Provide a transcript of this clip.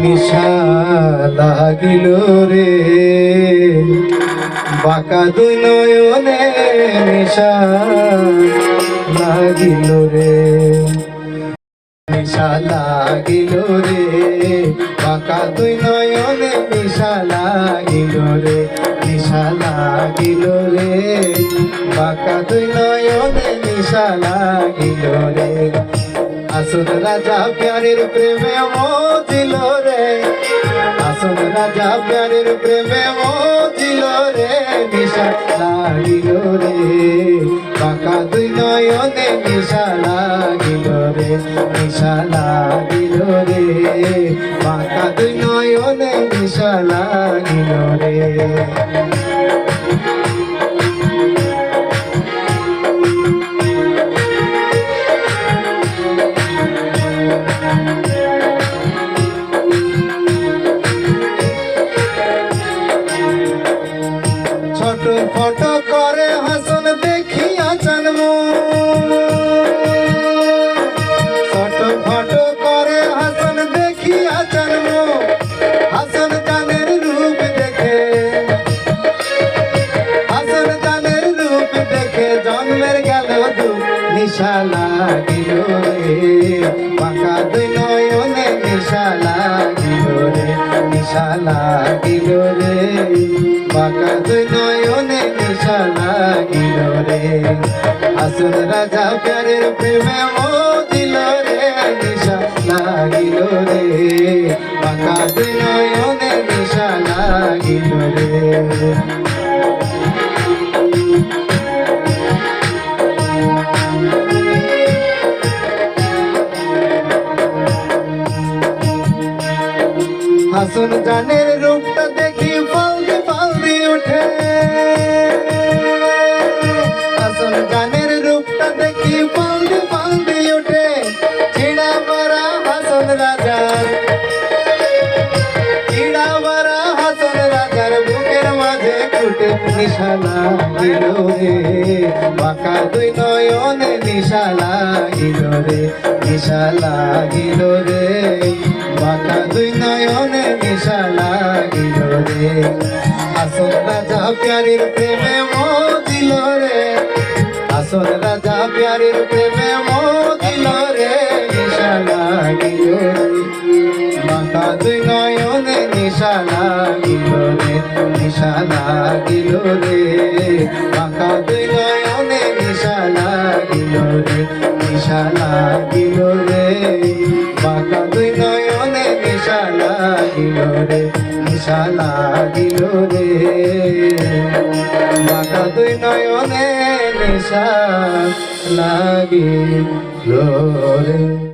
নিশা লাগিল রে বাঁকা দুই নয়নে নিশা লাগিল রে নিশা লাগিল রে বাঁকা দুই নয়নে নিশা লাগিল রে নিশা লাগিল রে বাঁকা দুই নয়নে নিশা লাগিল রে আসুন রাজা প্যারের প্রেমে মজিল রে আসুন রাজা প্যারের প্রেমে মজিল রে নিশা লাগিল রে বাঁকা দুই নয়নে নিশা লাগিল রে নিশা লাগিল রে বাঁকা দুই নয়নে নিশা লাগিল রে ছোট ফট করে হাসন দেখিয়া জানমু ছোট ফট করে হাসন দেখিয়া জানমু হাসন জানের রূপ দেখে হাসন জানের রূপ দেখে জন্মের গেল দুঃখ নিশা লাগিল রে বাঁকা দুই নয়নে নিশা লাগিল রে নিশা লাগিল রে বাঁকা দুই নয়নে নিশা লাগিল রে আসুন রাজা প্যারের প্রেমে মজিল রে নিশা লাগিল রে বাঁকা দুই নয়নে নিশা লাগিল রে হাসন জানের রূপটা দেখি ফালদি উঠে হাসন জানের রূপটা দেখি ফালদি উঠে চিড়া মারা হাসন রাজার চিড়া মারা হাসন রাজার বুকের মাঝে ফুটে নিশা লাগিল রে বাঁকা দুই নয়নে নিশা লাগিল রে নিশা লাগিল রে বাঁকা দুই নয়নে নিশা লাগিল রে আসল রাজা প্যারের প্রেমে মজিল রে আসল রাজা প্যারের প্রেমে মজিল রে নিশা লাগিল রে বাঁকা দুই নয়নে নিশা লাগিল রে নিশা লাগিল রে বাঁকা দুই নয়নে নিশা লাগিল রে নিশা লাগিল রে বাঁকা দুই নয়নে নিশা লাগিল রে নিশা লাগিল রে বাঁকা দুই নয়নে নিশা লাগিল রে।